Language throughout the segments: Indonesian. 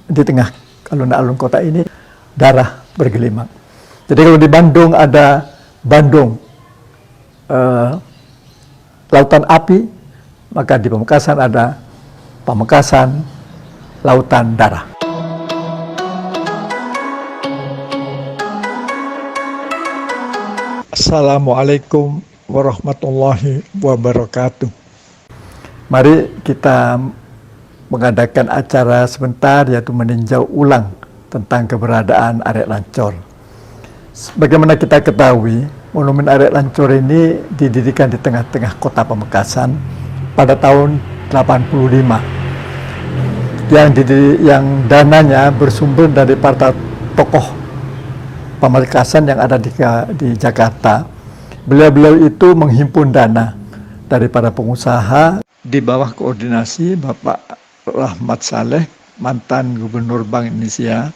di tengah alun-alun kota ini darah bergelimang. Jadi kalau di Bandung ada Bandung Lautan Api, maka di Pamekasan ada Pamekasan Lautan Darah. Assalamualaikum warahmatullahi wabarakatuh. Mari kita mengadakan acara sebentar, yaitu meninjau ulang tentang keberadaan Arek Lancor. Bagaimana kita ketahui, Monumen Arek Lancor ini didirikan di tengah-tengah kota Pamekasan pada tahun 85. Yang dananya bersumber dari para tokoh Pamekasan yang ada di Jakarta. Beliau-beliau itu menghimpun dana dari para pengusaha di bawah koordinasi Bapak Rahmat Saleh, mantan Gubernur Bank Indonesia,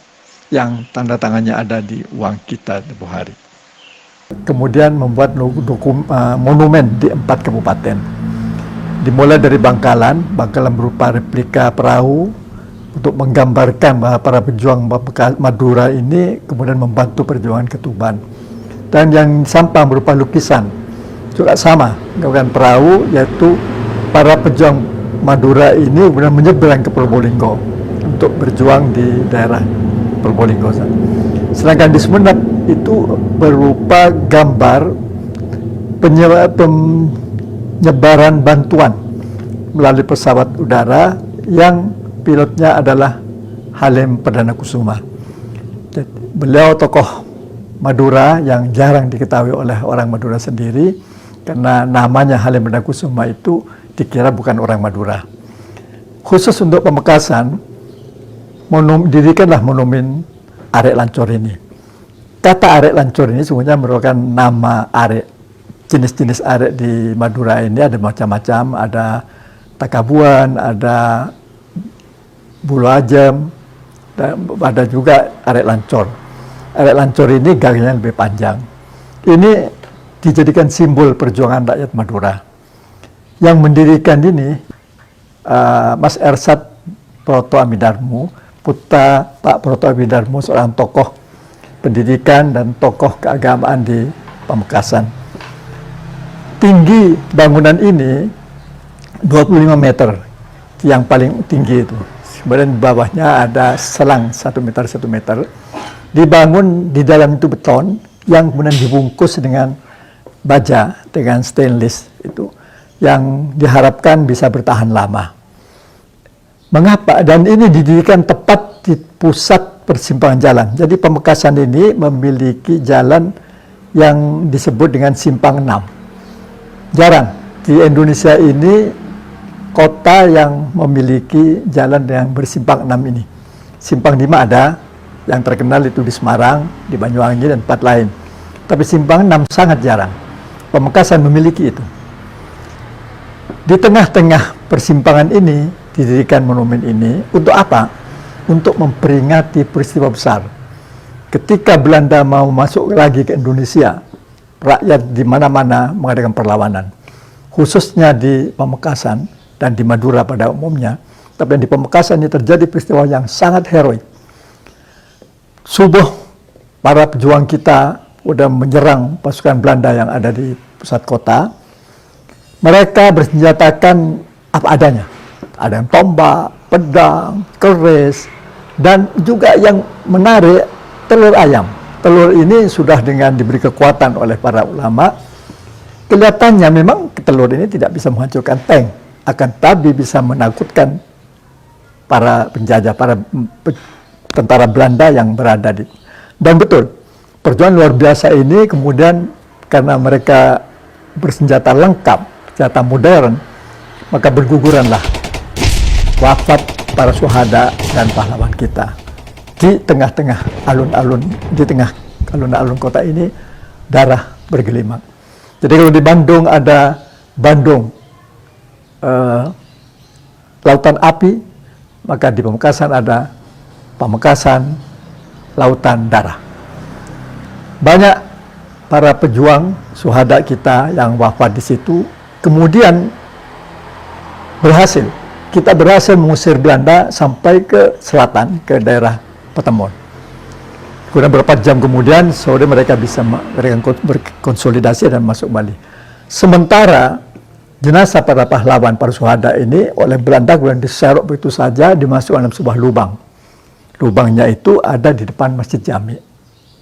yang tanda tangannya ada di uang kita tempoh hari. Kemudian membuat monumen di 4 kabupaten. Dimulai dari Bangkalan berupa replika perahu untuk menggambarkan bahwa para pejuang Madura ini kemudian membantu perjuangan ke Tuban. Dan yang Sampang berupa lukisan, juga sama, menggambarkan perahu, yaitu para pejuang Madura ini kemudian menyeberang ke Probolinggo untuk berjuang di daerah Probolinggo. Sedangkan di Sumeneb itu berupa gambar penyebaran bantuan melalui pesawat udara yang pilotnya adalah Halim Perdana Kusuma. Beliau tokoh Madura yang jarang diketahui oleh orang Madura sendiri, karena namanya Halim Perdana Kusuma itu dikira bukan orang Madura. Khusus untuk Pamekasan, didirikanlah monumen Arek Lancor ini. Kata Arek Lancor ini sebenarnya merupakan nama arek. Jenis-jenis arek di Madura ini ada macam-macam, ada Takabuan, ada Bulu Ajam, dan ada juga Arek Lancor. Arek Lancor ini garisnya lebih panjang. Ini dijadikan simbol perjuangan rakyat Madura. Yang mendirikan ini Mas Ersat Proto Amidarmu, putra Pak Proto Amidarmu, seorang tokoh pendidikan dan tokoh keagamaan di Pamekasan. Tinggi bangunan ini 25 meter, yang paling tinggi itu. Kemudian di bawahnya ada selang 1 meter 1 meter. Dibangun di dalam itu beton yang kemudian dibungkus dengan baja, dengan stainless itu, yang diharapkan bisa bertahan lama. Mengapa? Dan ini didirikan tepat di pusat persimpangan jalan. Jadi Pamekasan ini memiliki jalan yang disebut dengan Simpang 6. Jarang di Indonesia ini kota yang memiliki jalan yang bersimpang 6 ini. Simpang 5 ada, yang terkenal itu di Semarang, di Banyuwangi, dan tempat lain. Tapi Simpang 6 sangat jarang. Pamekasan memiliki itu. Di tengah-tengah persimpangan ini didirikan monumen ini untuk apa? Untuk memperingati peristiwa besar. Ketika Belanda mau masuk lagi ke Indonesia, rakyat di mana-mana mengadakan perlawanan. Khususnya di Pamekasan dan di Madura pada umumnya. Tapi di Pamekasan ini terjadi peristiwa yang sangat heroik. Subuh, para pejuang kita sudah menyerang pasukan Belanda yang ada di pusat kota. Mereka bersenjatakan apa adanya. Ada yang tombak, pedang, keris, dan juga yang menarik telur ayam. Telur ini sudah dengan diberi kekuatan oleh para ulama. Kelihatannya memang telur ini tidak bisa menghancurkan tank, akan tapi bisa menakutkan para penjajah, para tentara Belanda yang berada di. Dan betul, perjuangan luar biasa ini kemudian karena mereka bersenjata lengkap, senjata modern, maka berguguranlah wafat para syuhada dan pahlawan kita. Di tengah-tengah alun-alun, di tengah alun-alun kota ini darah bergelimang. Jadi kalau di Bandung ada Bandung Lautan Api, maka di Pamekasan ada Pamekasan Lautan Darah. Banyak para pejuang syuhada kita yang wafat di situ kemudian berhasil kita berhasil mengusir Belanda sampai ke selatan, ke daerah Petemon. Kemudian beberapa jam kemudian, sore mereka bisa berkonsolidasi dan masuk Bali. Sementara jenazah para pahlawan, para syuhada ini oleh Belanda kemudian diserok begitu saja, dimasukkan dalam sebuah lubang. Lubangnya itu ada di depan Masjid Jami.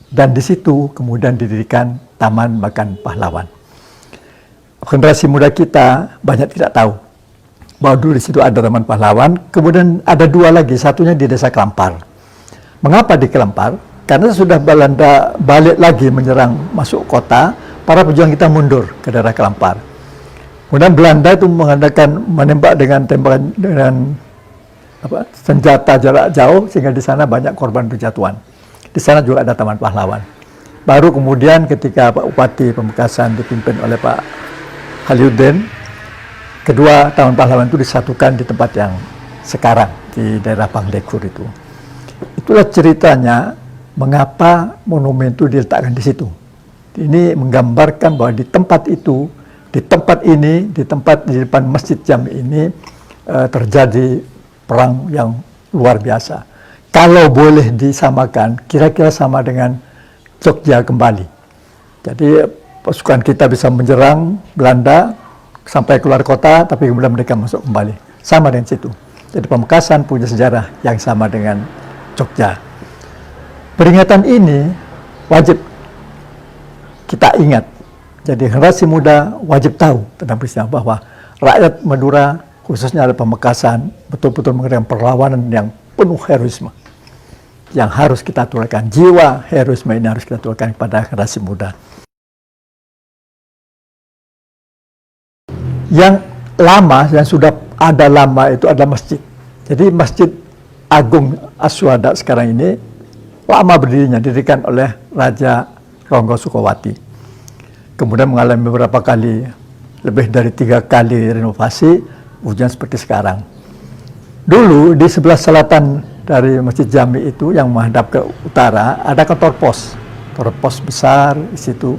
Dan di situ kemudian didirikan Taman Makan Pahlawan. Generasi muda kita banyak tidak tahu bahwa dulu di situ ada Taman Pahlawan, kemudian ada dua lagi, satunya di Desa Kelampar. Mengapa di Kelampar? Karena sudah Belanda balik lagi menyerang masuk kota, para pejuang kita mundur ke daerah Kelampar. Kemudian Belanda itu mengadakan menembak dengan tembakan dengan senjata jarak jauh, sehingga di sana banyak korban berjatuhan. Di sana juga ada Taman Pahlawan. Baru kemudian ketika Pak Bupati Pamekasan dipimpin oleh Pak Haliuddin, kedua Taman Pahlawan itu disatukan di tempat yang sekarang di daerah Panglekur itu. Itulah ceritanya mengapa monumen itu diletakkan di situ. Ini menggambarkan bahwa di tempat itu, di tempat ini, di depan Masjid Jami ini terjadi perang yang luar biasa. Kalau boleh disamakan, kira-kira sama dengan Jogja kembali. Jadi pasukan kita bisa menyerang Belanda sampai keluar kota, tapi kemudian mereka masuk kembali. Sama dengan situ. Jadi Pamekasan punya sejarah yang sama dengan Jogja. Peringatan ini wajib kita ingat. Jadi generasi muda wajib tahu tentang peristiwa bahwa rakyat Madura, khususnya ada Pamekasan, betul-betul mengadakan perlawanan yang penuh heroisme. Yang harus kita aturkan, jiwa heroisme ini harus kita aturkan kepada generasi muda. Yang lama, yang sudah ada lama itu adalah masjid. Jadi Masjid Agung Asyuhada sekarang ini lama berdirinya, didirikan oleh Raja Ronggo Sukowati. Kemudian mengalami beberapa kali, lebih dari 3 kali renovasi, wujudnya seperti sekarang. Dulu di sebelah selatan dari Masjid Jami itu yang menghadap ke utara ada kantor pos besar di situ.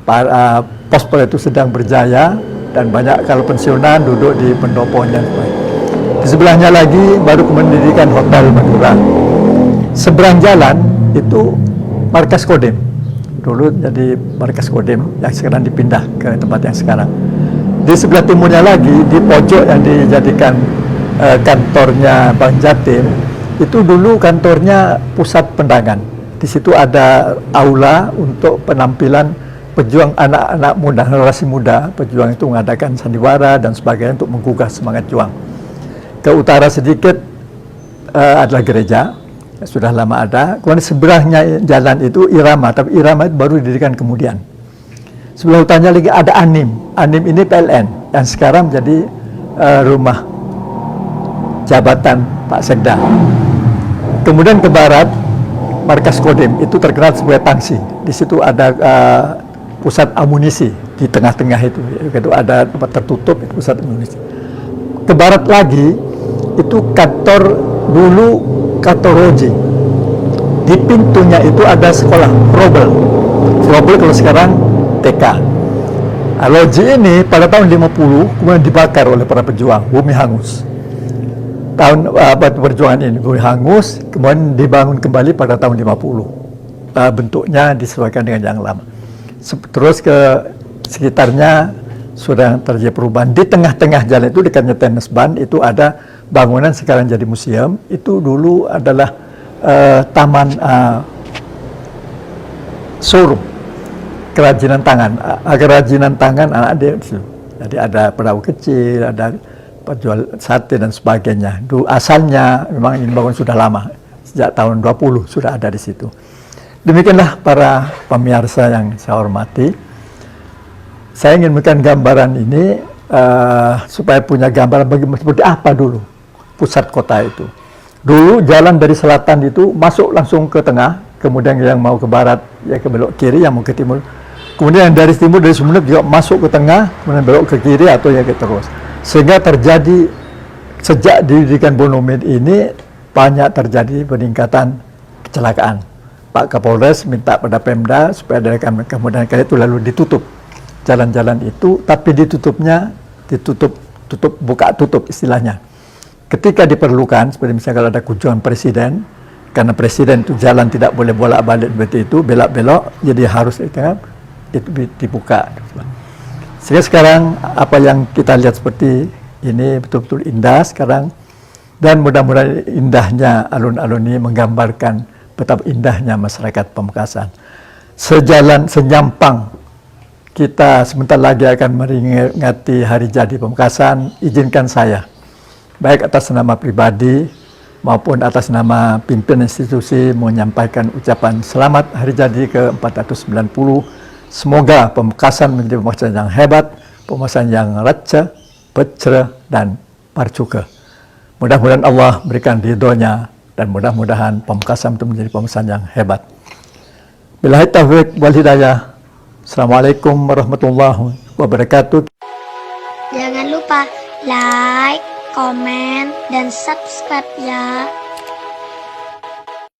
Pos itu sedang berjaya dan banyak kalau pensiunan duduk di pendoponya. Di sebelahnya lagi baru kemudian didirikan Hotel Madura. Seberang jalan itu markas Kodim. Dulu jadi markas Kodim yang sekarang dipindah ke tempat yang sekarang. Di sebelah timurnya lagi, di pojok yang dijadikan kantornya Bank Jatim, itu dulu kantornya pusat pendangan. Di situ ada aula untuk penampilan pejuang anak-anak muda, generasi muda. Pejuang itu mengadakan sandiwara dan sebagainya untuk menggugah semangat juang. Ke utara sedikit adalah gereja. Sudah lama ada. Kemudian seberangnya jalan itu Irama, tapi Irama itu baru didirikan kemudian. Sebelah utaranya lagi ada Anim. Anim ini PLN yang sekarang menjadi rumah jabatan Pak Sekda. Kemudian ke barat markas Kodim itu terkenal sebagai Tangsi. Di situ ada pusat amunisi di tengah-tengah itu. Itu ada tempat tertutup itu pusat amunisi. Ke barat lagi itu kantor dulu Katoroji. Di pintunya itu ada sekolah Frobel. Frobel kalau sekarang TK. Loji ini pada tahun 50 kemudian dibakar oleh para pejuang, bumi hangus. Tahun perjuangan ini bumi hangus, kemudian dibangun kembali pada tahun 50. Bentuknya disesuaikan dengan yang lama. Terus ke sekitarnya sudah terjadi perubahan. Di tengah-tengah jalan itu dekatnya tenis ban itu ada bangunan sekarang jadi museum. Itu dulu adalah taman showroom kerajinan tangan anak dia. Jadi ada perahu kecil, ada penjual sate dan sebagainya. Dulu asalnya memang ini bangun sudah lama, sejak tahun 20 sudah ada di situ. Demikianlah para pemirsa yang saya hormati. Saya ingin memberikan gambaran ini supaya punya gambaran bagaimana seperti apa dulu pusat kota itu. Dulu jalan dari selatan itu masuk langsung ke tengah, kemudian yang mau ke barat ya ke belok kiri, yang mau ke timur. Kemudian yang dari timur dari Sumeneb juga masuk ke tengah, kemudian belok ke kiri atau ya ke terus. Sehingga terjadi sejak didirikan monumen ini banyak terjadi peningkatan kecelakaan. Pak Kapolres minta pada Pemda supaya dari kemudian kali itu lalu ditutup jalan-jalan itu, tapi ditutup buka tutup istilahnya. Ketika diperlukan, seperti misalnya kalau ada kunjungan presiden, karena presiden itu jalan tidak boleh bolak-balik seperti itu, belok-belok, jadi harus itu dibuka. Sehingga sekarang apa yang kita lihat seperti ini betul-betul indah sekarang, dan mudah-mudahan indahnya alun-alun ini menggambarkan betapa indahnya masyarakat Pamekasan. Senyampang kita sebentar lagi akan meringati hari jadi Pamekasan, izinkan saya, baik atas nama pribadi maupun atas nama pimpinan institusi, menyampaikan ucapan selamat hari jadi ke-490. Semoga Pamekasan menjadi Pamekasan yang hebat, Pamekasan yang raja, pecera, dan parcuka. Mudah-mudahan Allah berikan ridhonya, dan mudah-mudahan Pamekasan itu menjadi Pamekasan yang hebat. Billahi taufiq wal hidayah. Assalamualaikum warahmatullahi wabarakatuh. Jangan lupa like, komen, dan subscribe ya.